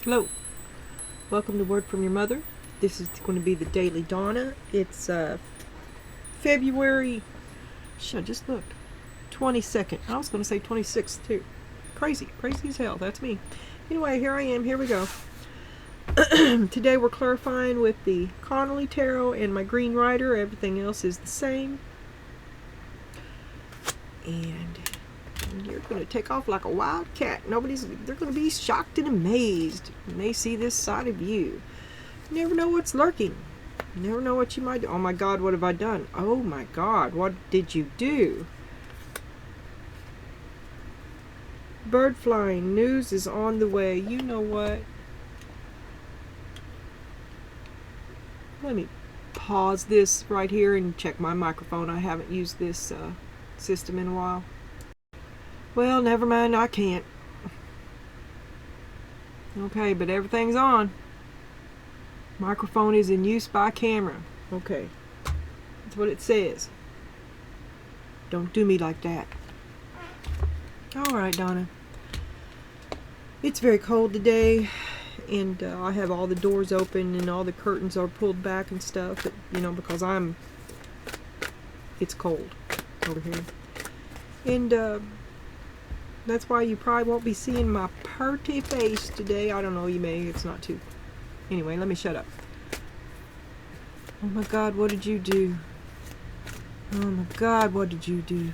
Hello, welcome to Word from Your Mother. This is going to be the Daily Donna. It's February, I just looked, 22nd. I was going to say 26th too. Crazy as hell, that's me. Anyway, here I am, here we go. Today we're clarifying with the Connolly Tarot and my Green Rider. Everything else is the same. And you're going to take off like a wild cat. They're going to be shocked and amazed when they see this side of you. You never know what's lurking. You never know what you might do. Oh my God, what have I done? Oh my God, what did you do? Bird flying, news is on the way. You know what? Let me pause this right here and check my microphone. I haven't used this system in a while. Well, never mind, I can't. Okay, but everything's on. Microphone is in use by camera. Okay, that's what it says. Don't do me like that. Alright, Donna. It's very cold today, and I have all the doors open and all the curtains are pulled back and stuff, but, you know, because it's cold over here. And that's why you probably won't be seeing my pretty face today. I don't know, you may, it's not too. Anyway, let me shut up. Oh my God, what did you do? Oh my God, what did you do?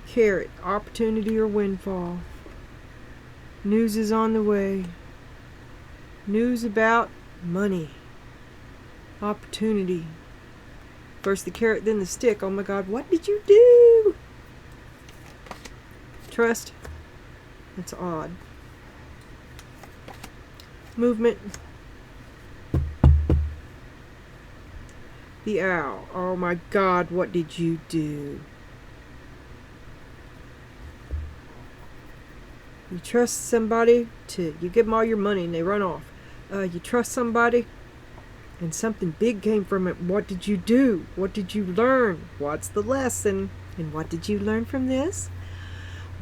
Carrot, opportunity or windfall. News is on the way. News about money. Opportunity. First the carrot, then the stick. Oh my God, what did you do? Trust. That's odd. Movement. The owl. Oh my God, what did you do? You trust somebody you give them all your money and they run off. You trust somebody and something big came from it. What did you do? What did you learn? What's the lesson? And what did you learn from this?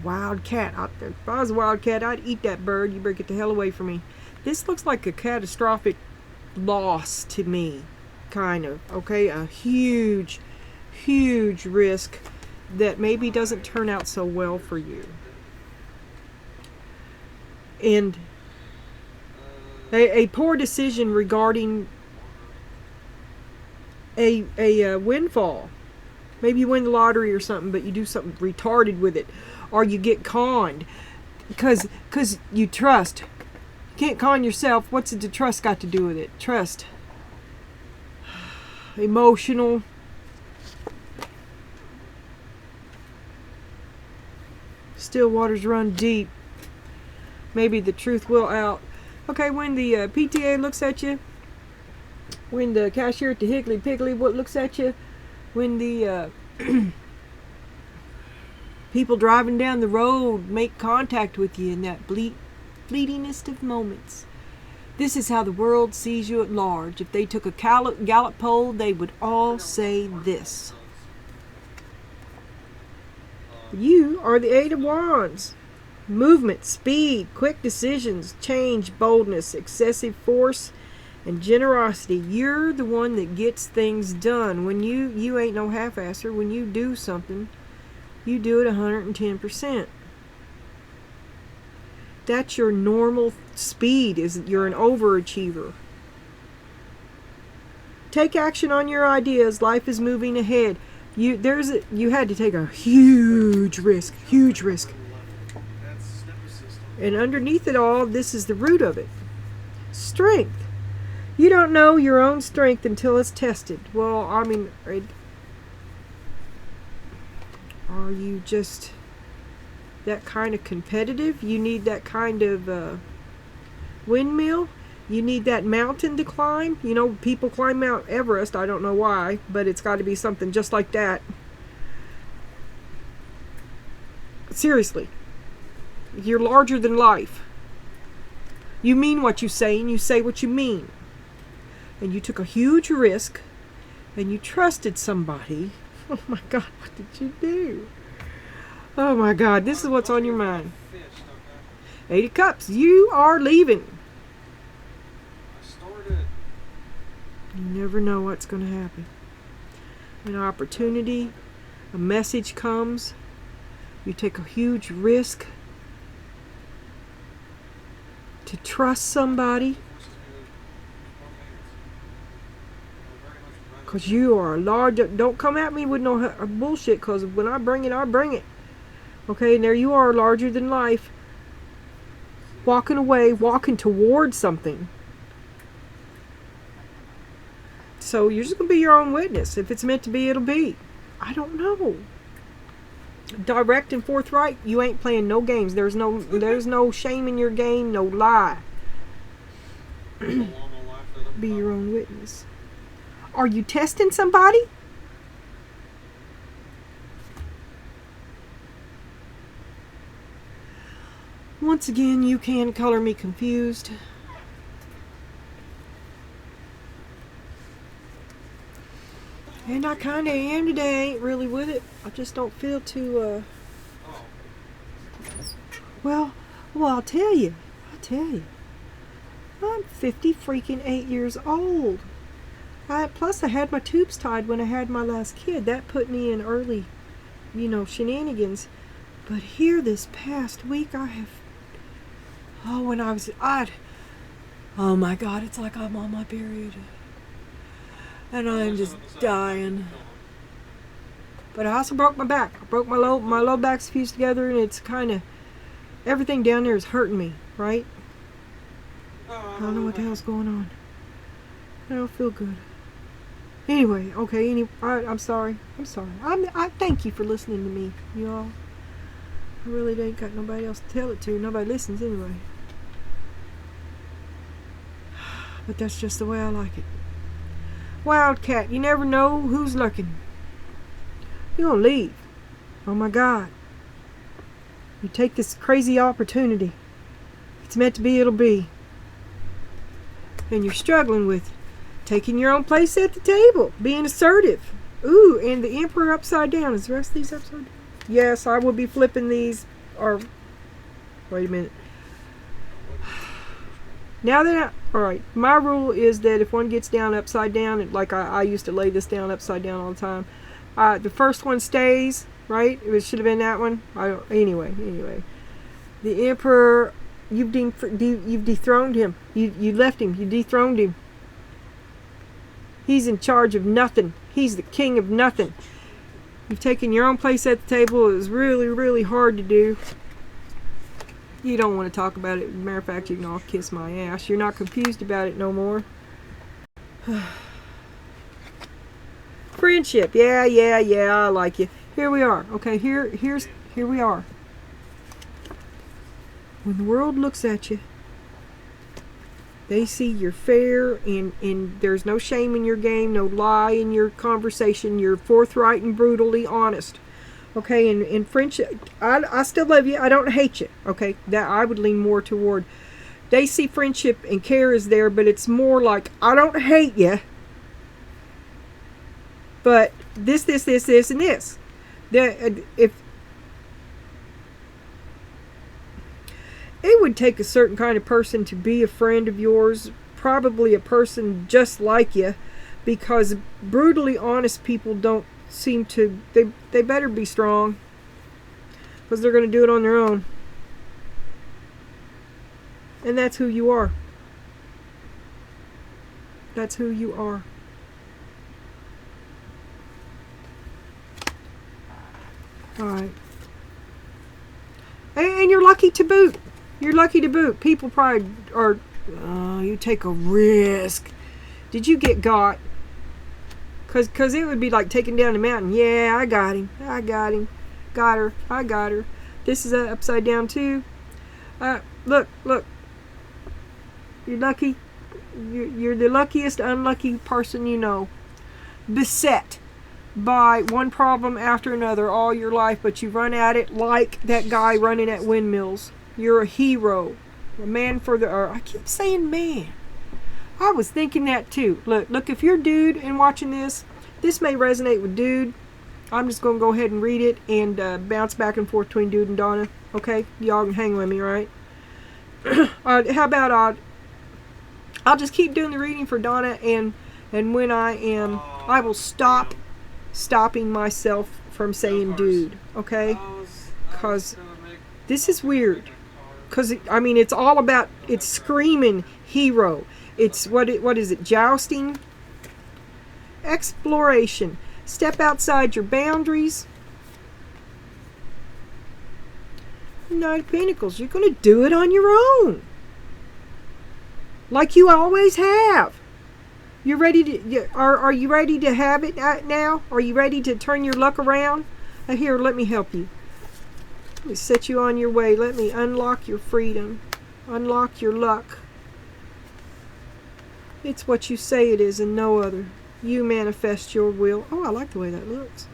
Wildcat. If I was a wildcat, I'd eat that bird. You better get the hell away from me. This looks like a catastrophic loss to me, kind of. Okay, a huge risk that maybe doesn't turn out so well for you. And a poor decision regarding a windfall. Maybe you win the lottery or something, but you do something retarded with it. Or you get conned. Because you trust. You can't con yourself. What's the trust got to do with it? Trust. Emotional. Still waters run deep. Maybe the truth will out. Okay, when the PTA looks at you. When the cashier at the Higgly Piggly looks at you. When the people driving down the road make contact with you in that fleetingest of moments. This is how the world sees you at large. If they took a Gallup poll, they would all say this. You are the Eight of Wands. Movement, speed, quick decisions, change, boldness, excessive force, and generosity. You're the one that gets things done. When you ain't no half-asser. When you do something, you do it 110%. That's your normal speed. You're an overachiever. Take action on your ideas. Life is moving ahead. You had to take a huge risk. And underneath it all, this is the root of it. Strength. You don't know your own strength until it's tested. Well, I mean, are you just that kind of competitive? You need that kind of windmill? You need that mountain to climb? You know, people climb Mount Everest. I don't know why, but it's got to be something just like that. Seriously. You're larger than life. You mean what you say, and you say what you mean. And you took a huge risk, and you trusted somebody. Oh my God, what did you do? Oh my God, this is what's on your mind. 8 of Cups, you are leaving. You never know what's going to happen. An opportunity, a message comes. You take a huge risk to trust somebody. Because you are a large... Don't come at me with no bullshit, because when I bring it, I bring it. Okay, and there you are, larger than life. Walking away, walking towards something. So you're just going to be your own witness. If it's meant to be, it'll be. I don't know. Direct and forthright, you ain't playing no games. There's no shame in your game, no lie. Be your own witness. Are you testing somebody? Once again, you can color me confused. And I kind of am today, ain't really with it. I just don't feel too, Well, I'll tell you. I'm 58 years old. Plus I had my tubes tied when I had my last kid. That put me in early, shenanigans. But here this past week I have... Oh my God, it's like I'm on my period. And I'm just dying. But I also broke my back. I broke my low back's fused together, and it's kind of... Everything down there is hurting me, right? I don't know what the hell's going on. I don't feel good. Anyway, okay, I'm sorry. I thank you for listening to me, you all. I really ain't got nobody else to tell it to. Nobody listens anyway. But that's just the way I like it. Wildcat, you never know who's lurking. You're gonna leave. Oh my God. You take this crazy opportunity. If it's meant to be, it'll be. And you're struggling with taking your own place at the table, being assertive. Ooh, and the Emperor upside down. Is the rest of these upside down? Yes, I will be flipping these. Or, wait a minute. Now that alright, my rule is that if one gets down upside down, like I used to lay this down upside down all the time, the first one stays, right? It should have been that one. Anyway. The Emperor, you've dethroned him. You left him. You dethroned him. He's in charge of nothing. He's the king of nothing. You've taken your own place at the table. It was really, really hard to do. You don't want to talk about it. Matter of fact, you can all kiss my ass. You're not confused about it no more. Friendship. Yeah, I like you. Here we are. Okay, here we are. When the world looks at you, they see you're fair and there's no shame in your game, no lie in your conversation. You're forthright and brutally honest. Okay, and in friendship, I still love you. I don't hate you. Okay, that I would lean more toward. They see friendship and care is there, but it's more like, I don't hate you, but this, and this. If it would take a certain kind of person to be a friend of yours, probably a person just like you, because brutally honest people don't seem to, they better be strong, because they're going to do it on their own. And that's who you are. That's who you are. Alright. And you're lucky to boot. You're lucky to boot. People probably are, you take a risk. Did you get got? Because it would be like taking down the mountain. Yeah, I got him. Got her. I got her. This is upside down too. Look. You're lucky. You're the luckiest unlucky person you know. Beset by one problem after another all your life, but you run at it like that guy running at windmills. You're a hero. A man for the earth. I keep saying man. I was thinking that too. Look, if you're dude and watching this may resonate with dude. I'm just going to go ahead and read it and bounce back and forth between dude and Donna. Okay? Y'all can hang with me, right? How about I'll just keep doing the reading for Donna, and And when I will stop stopping myself from saying dude, okay? Because this is weird. Because, I mean, it's all about, it's screaming hero. It's, what is it, jousting? Exploration. Step outside your boundaries. Knight of Pentacles, you're going to do it on your own. Like you always have. You're ready to, are you ready to have it now? Are you ready to turn your luck around? Here, let me help you. Let me set you on your way. Let me unlock your freedom. Unlock your luck. It's what you say it is and no other. You manifest your will. Oh, I like the way that looks.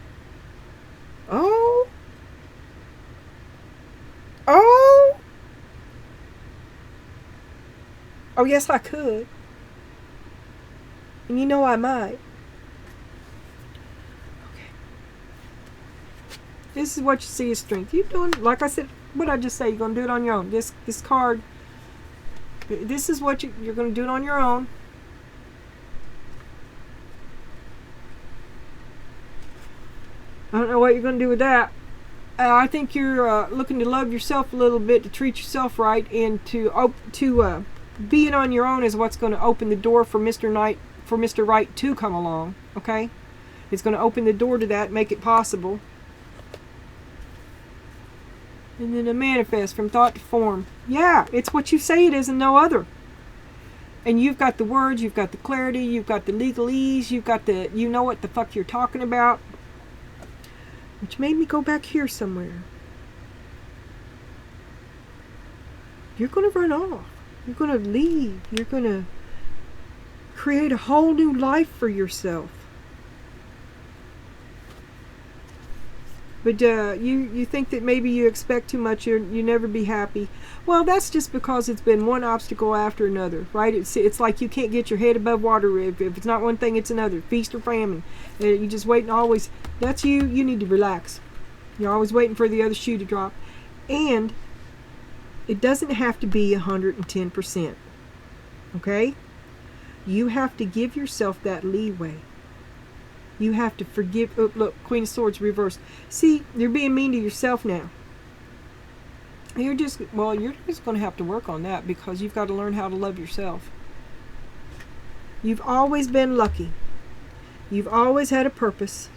Oh. Oh. Oh, yes, I could. And you know I might. Okay. This is what you see as strength. You're doing, like I said, what I just say, you're going to do it on your own. This card, this is what you're going to do it on your own. I don't know what you're going to do with that. I think you're looking to love yourself a little bit, to treat yourself right, and to being on your own is what's going to open the door for Mr. Right to come along. Okay, it's going to open the door to that, make it possible, and then to manifest from thought to form. Yeah, it's what you say it is and no other. And you've got the words, you've got the clarity, you've got the legalese, you've got the, you know what the fuck you're talking about. Which made me go back here somewhere. You're going to run off. You're going to leave. You're going to create a whole new life for yourself. But you think that maybe you expect too much, you never be happy. Well, that's just because it's been one obstacle after another, right? It's like you can't get your head above water. If it's not one thing, it's another. Feast or famine. You just waiting always. That's you. You need to relax. You're always waiting for the other shoe to drop. And it doesn't have to be 110%. Okay? You have to give yourself that leeway. You have to forgive. Oh, look, Queen of Swords reversed. See, you're being mean to yourself now. You're just going to have to work on that, because you've got to learn how to love yourself. You've always been lucky. You've always had a purpose.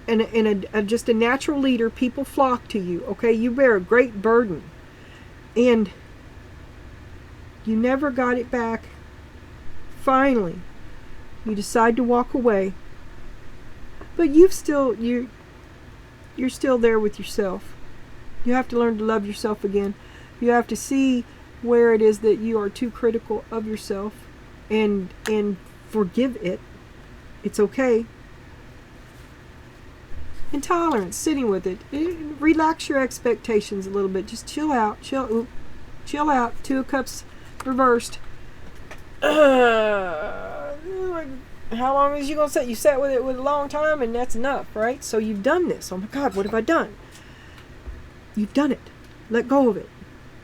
And just a natural leader. People flock to you. Okay, you bear a great burden. And you never got it back. Finally, you decide to walk away, but you're still there with yourself. You have to learn to love yourself again. You have to see where it is that you are too critical of yourself, and forgive it. It's okay. And tolerance, sitting with it. Relax your expectations a little bit. Just chill out. Chill out. Two of Cups reversed. How long is you gonna sit? You sat with it with a long time, and that's enough, right? So you've done this. Oh my God, what have I done? You've done it. Let go of it.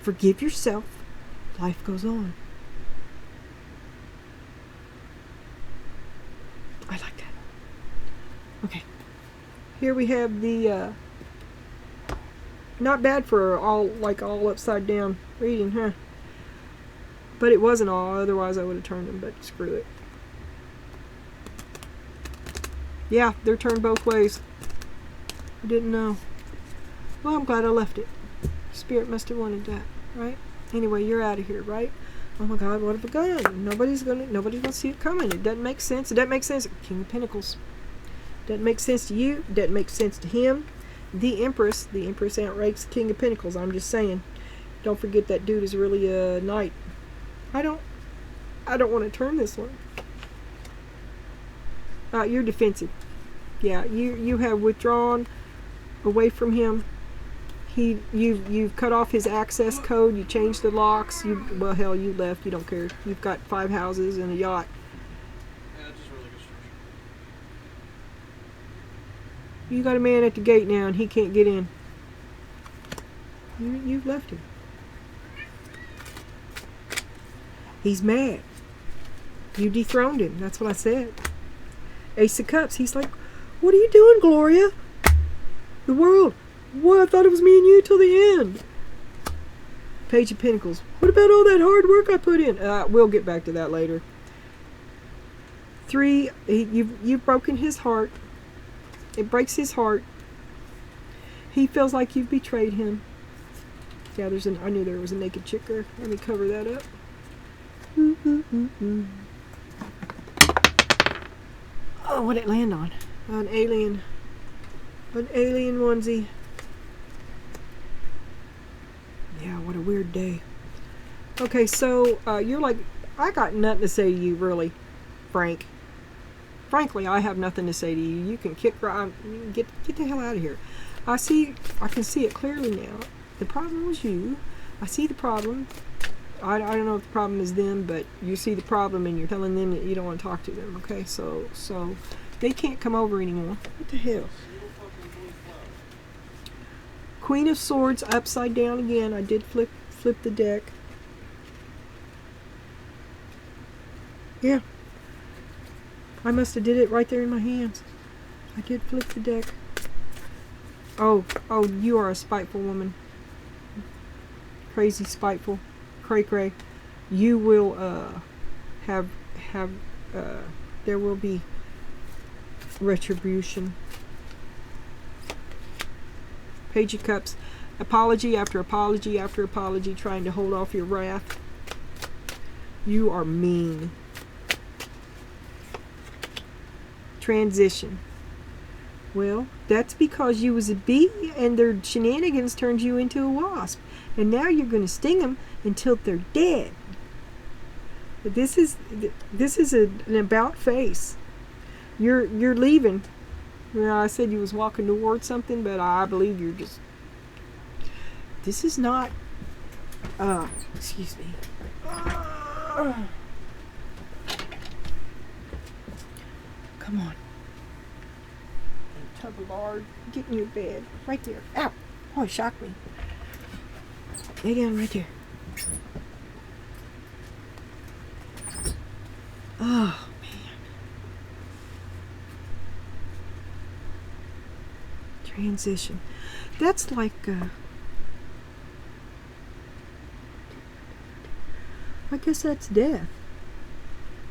Forgive yourself. Life goes on. I like that. Okay. Here we have the not bad for all upside down reading, huh? But it wasn't all, otherwise I would have turned them, but screw it. Yeah, they're turned both ways. I didn't know. Well, I'm glad I left it. Spirit must have wanted that, right? Anyway, you're out of here, right? Oh my God, what have I done? Nobody's gonna see it coming. It doesn't make sense. It doesn't make sense. King of Pentacles. Doesn't make sense to you. Doesn't make sense to him. The Empress outranks the King of Pentacles. I'm just saying. Don't forget that dude is really a knight. I don't want to turn this one. You're defensive. Yeah, you have withdrawn away from him. You've cut off his access code. You changed the locks. You left. You don't care. You've got 5 houses and a yacht. Yeah, just really good structure. You got a man at the gate now, and he can't get in. You've left him. He's mad. You dethroned him. That's what I said. Ace of Cups. He's like, what are you doing, Gloria? The world. What? I thought it was me and you till the end. Page of Pentacles. What about all that hard work I put in? We'll get back to that later. 3. You've broken his heart. It breaks his heart. He feels like you've betrayed him. Yeah, I knew there was a naked chick there. Let me cover that up. Oh, what did it land on? An alien. An alien onesie. Yeah, what a weird day. Okay, so you're like, I got nothing to say to you, really, Frank. Frankly, I have nothing to say to you. You can get the hell out of here. I can see it clearly now. The problem was you. I see the problem. I don't know if the problem is them, but you see the problem and you're telling them that you don't want to talk to them. Okay, so they can't come over anymore. What the hell? Queen of Swords upside down again. I did flip the deck. Yeah. I must have did it right there in my hands. I did flip the deck. Oh, you are a spiteful woman. Crazy spiteful. Cray. You will there will be retribution. Page of Cups. Apology after apology after apology, trying to hold off your wrath. You are mean. Transition. Well, that's because you was a bee and their shenanigans turned you into a wasp. And now you're going to sting them until they're dead. This is an about face. You're leaving. Well, I said you was walking towards something, but I believe you're just... This is not... excuse me. Come on. Tub of lard. Get in your bed. Right there. Ow! Oh, it shocked me. Lay down right there. Oh, man. Transition. That's like... I guess that's death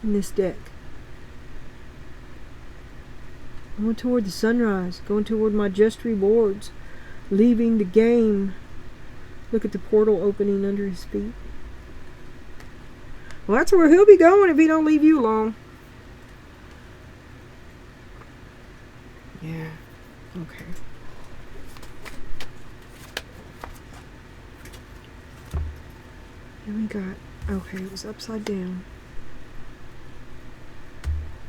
in this deck. Going toward the sunrise. Going toward my just rewards. Leaving the game. Look at the portal opening under his feet. Well, that's where he'll be going if he don't leave you alone. Yeah. Okay. Then we got... Okay, it was upside down.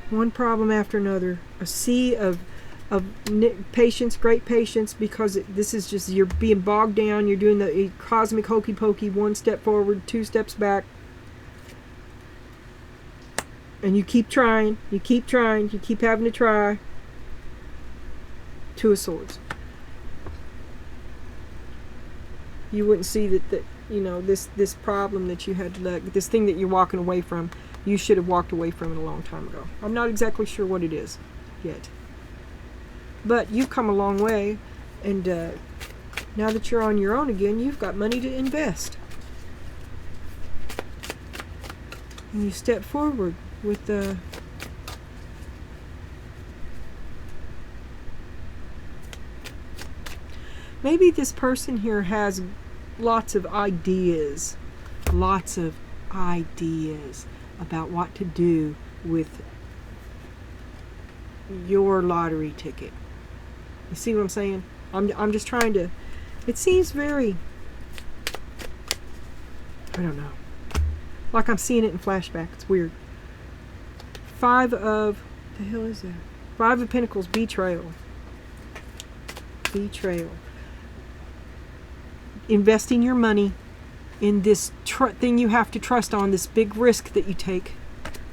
One problem after another. A sea of patience, great patience, because this is just, you're being bogged down. You're doing the cosmic hokey pokey, 1 step forward, 2 steps back. And you keep trying, you keep having to try. 2 of Swords. You wouldn't see that you know, this problem that you had to this thing that you're walking away from, you should have walked away from it a long time ago. I'm not exactly sure what it is yet. But you've come a long way, and now that you're on your own again, you've got money to invest. And you step forward with the... Maybe this person here has lots of ideas about what to do with your lottery ticket. You see what I'm saying? I'm just trying to... It seems very... I don't know. Like I'm seeing it in flashback. It's weird. 5 of... What the hell is that? 5 of Pentacles. Betrayal. Betrayal. Investing your money in this thing you have to trust on, this big risk that you take.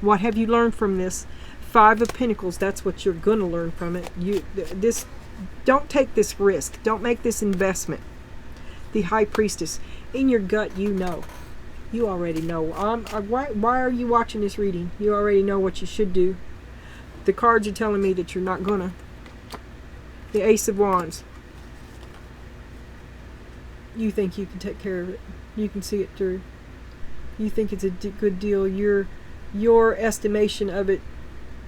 What have you learned from this? 5 of Pentacles, that's what you're going to learn from it. Don't take this risk. Don't make this investment. The High Priestess. In your gut, you know. You already know. Why are you watching this reading? You already know what you should do. The cards are telling me that you're not gonna. The Ace of Wands. You think you can take care of it. You can see it through. You think it's a good deal. Your estimation of it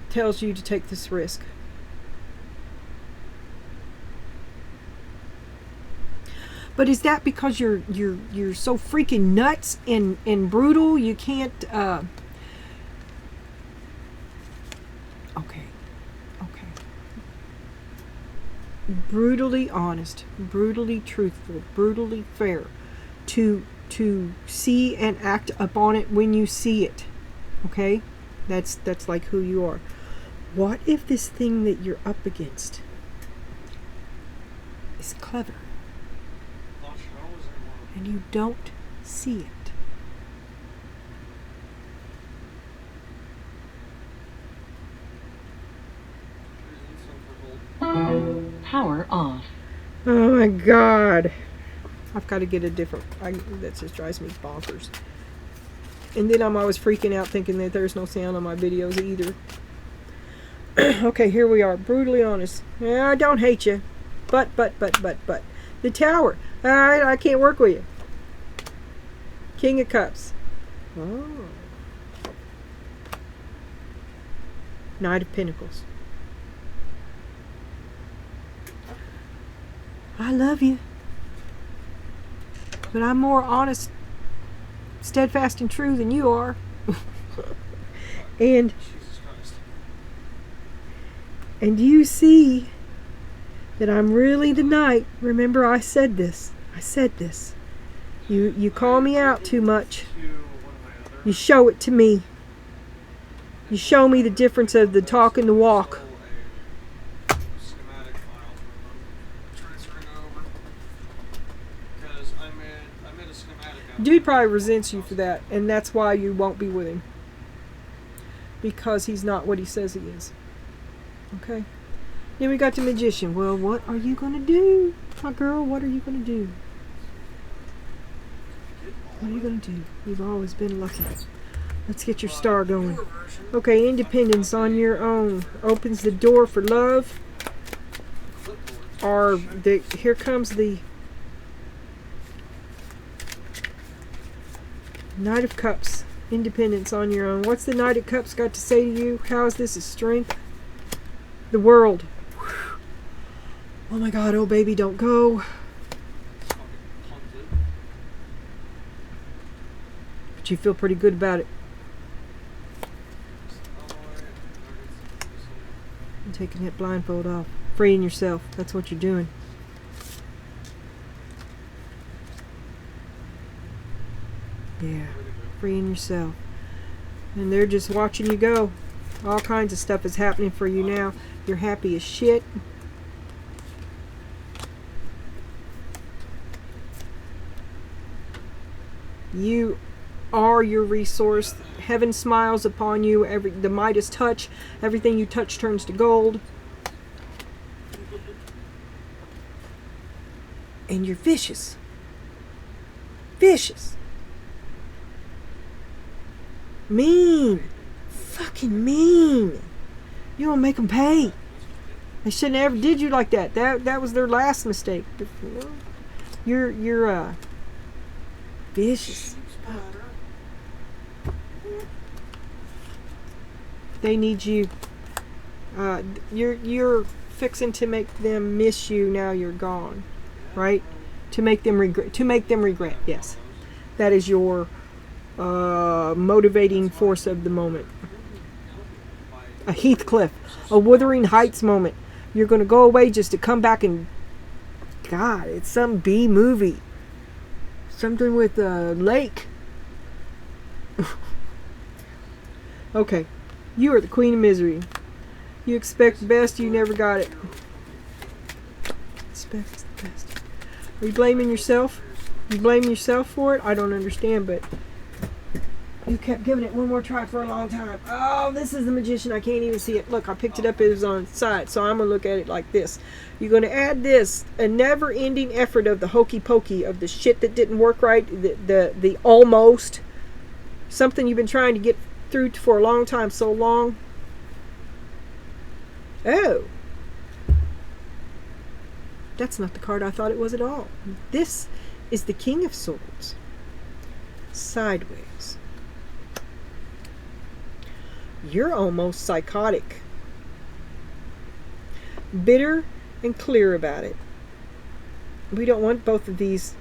tells you to take this risk. But is that because you're so freaking nuts and brutal you can't okay. Brutally honest, brutally truthful, brutally fair. To see and act upon it when you see it. Okay? That's like who you are. What if this thing that you're up against is clever? And you don't see it. Power off. Oh my God. I've got to get a different... that just drives me bonkers. And then I'm always freaking out thinking that there's no sound on my videos either. Okay, here we are. Brutally honest. Yeah, I don't hate you. But. The Tower. Alright, I can't work with you. King of Cups. Oh. Knight of Pentacles. I love you. But I'm more honest, steadfast, and true than you are. And you see that I'm really the knight. Remember, I said this. You call me out too much. You show it to me. You show me the difference of the talk and the walk. Dude probably resents you for that, and that's why you won't be with him. Because he's not what he says he is. Okay? Then we got the Magician. Well, what are you going to do? My girl, what are you going to do? What are you going to do? You've always been lucky. Let's get your star going. Okay, independence on your own. Opens the door for love. Here comes the Knight of Cups. Independence on your own. What's the Knight of Cups got to say to you? How is this a strength? The World. Whew. Oh my God, oh baby, don't go. But you feel pretty good about it. I'm taking that blindfold off. Freeing yourself. That's what you're doing. Yeah, freeing yourself. And they're just watching you go. All kinds of stuff is happening for you now. You're happy as shit. You are your resource. Heaven smiles upon you. The Midas touch. Everything you touch turns to gold. And you're vicious. Vicious. Mean. Fucking mean. You don't make them pay. They shouldn't ever did you like that. That was their last mistake. You're vicious. They need you. You're fixing to make them miss you now you're gone, right? To make them regret. Yes, that is your motivating force of the moment. A Heathcliff, a Wuthering Heights moment. You're going to go away just to come back and... God, it's some B movie. Something with a lake. Okay. You are the Queen of Misery. You expect the best, you never got it. Expect the best. Are you blaming yourself? You blaming yourself for it? I don't understand, but... You kept giving it one more try for a long time. Oh, this is the Magician. I can't even see it. Look, I picked it up. It was on its side. So I'm going to look at it like this. You're going to add this. A never-ending effort of the hokey pokey, of the shit that didn't work right. The almost. Something you've been trying to get through for a long time, so long. Oh. That's not the card I thought it was at all. This is the King of Swords. Sideways. You're almost psychotic. Bitter and clear about it. We don't want both of these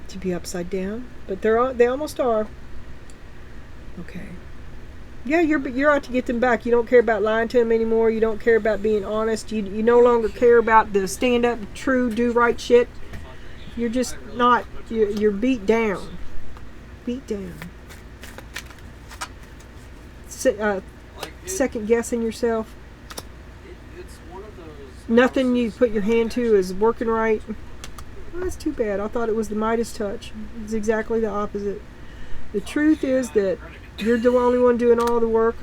to be upside down, but they almost are. Okay. Yeah, you're out to get them back. You don't care about lying to them anymore. You don't care about being honest. You no longer care about the stand up, true, do right shit. You're just not. You're beat down. Beat down. Second guessing yourself. It's one of those. Nothing you put your hand to is working right. Well, that's too bad. I thought it was the Midas touch. It's exactly the opposite. The truth is that you're the only one doing all the work,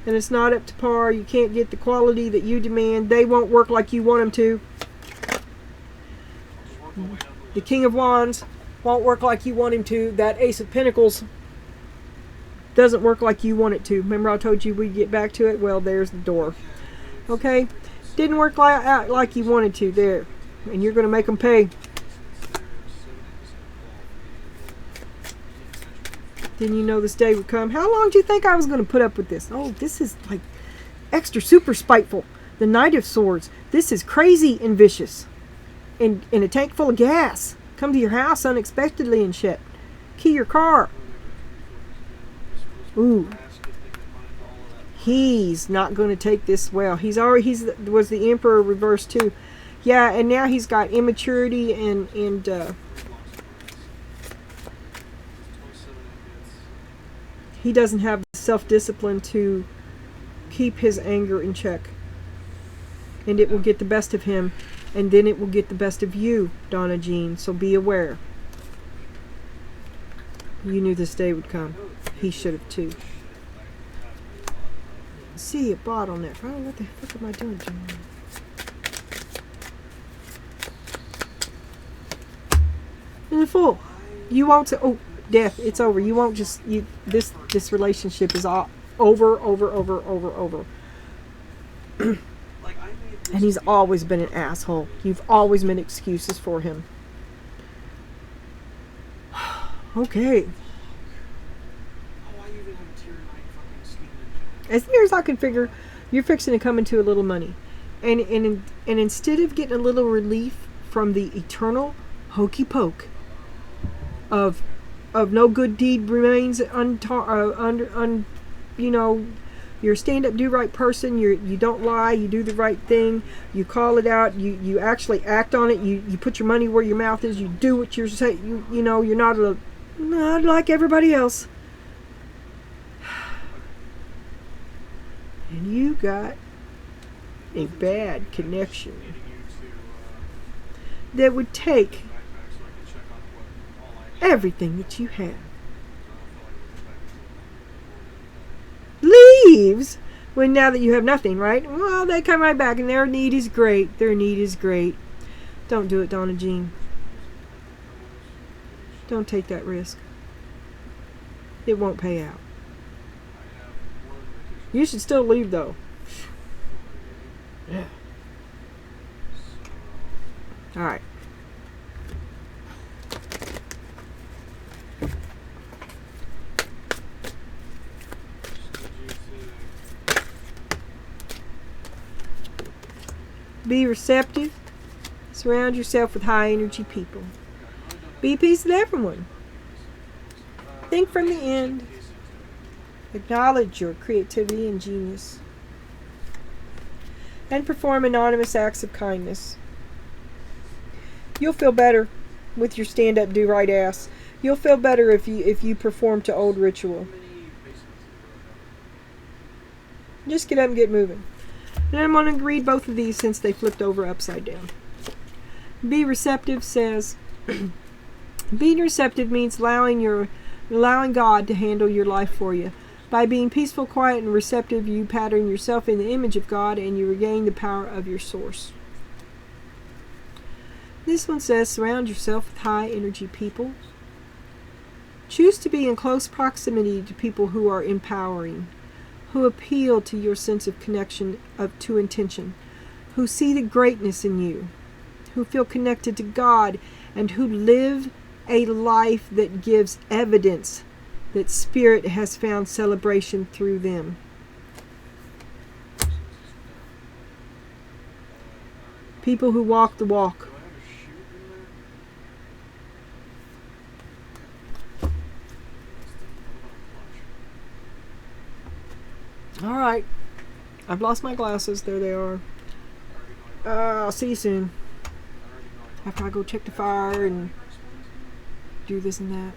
and it's not up to par. You can't get the quality that you demand. They won't work like you want them to. The King of Wands won't work like you want him to. That Ace of Pentacles doesn't work like you want it to. Remember I told you we'd get back to it? Well, there's the door. Okay? Didn't work like you wanted to there. And you're going to make them pay. Didn't you know this day would come? How long do you think I was going to put up with this? Oh, this is like extra super spiteful. The Knight of Swords. This is crazy and vicious. In a tank full of gas. Come to your house unexpectedly and shit. Key your car. Ooh. He's not going to take this well. He's was the Emperor reversed too. Yeah, and now he's got immaturity and he doesn't have the self-discipline to keep his anger in check. And it will get the best of him, and then it will get the best of you, Donna Jean, so be aware. You knew this day would come. He should have too. See, a bottleneck. Oh, what the fuck am I doing, John? And the Fool. You won't say, oh, death, it's over. You won't just, this relationship is all over. And he's always been an asshole. You've always made excuses for him. Okay. As near as I can figure, you're fixing to come into a little money. And instead of getting a little relief from the eternal hokey poke of no good deed remains you're a stand-up, do-right person. You don't lie. You do the right thing. You call it out. You actually act on it. You put your money where your mouth is. You do what you're saying. You're not like everybody else. And you got a bad connection that would take everything that you have. Leaves when now that you have nothing, right? Well, they come right back, and their need is great. Their need is great. Don't do it, Donna Jean. Don't take that risk. It won't pay out. You should still leave, though. Yeah. All right. Be receptive. Surround yourself with high energy people. Be at peace with everyone. Think from the end. Acknowledge your creativity and genius. And perform anonymous acts of kindness. You'll feel better with your stand-up, do-right ass. You'll feel better if you perform to old ritual. Just get up and get moving. And I'm going to read both of these since they flipped over upside down. Be receptive says, being receptive means allowing God to handle your life for you. By being peaceful, quiet, and receptive, you pattern yourself in the image of God and you regain the power of your source. This one says, surround yourself with high energy people. Choose to be in close proximity to people who are empowering, who appeal to your sense of connection to intention, who see the greatness in you, who feel connected to God, and who live a life that gives evidence that Spirit has found celebration through them. People who walk the walk. Do I have a shoot in there? All right. I've lost my glasses. There they are. I'll see you soon. After I go check the fire and do this and that.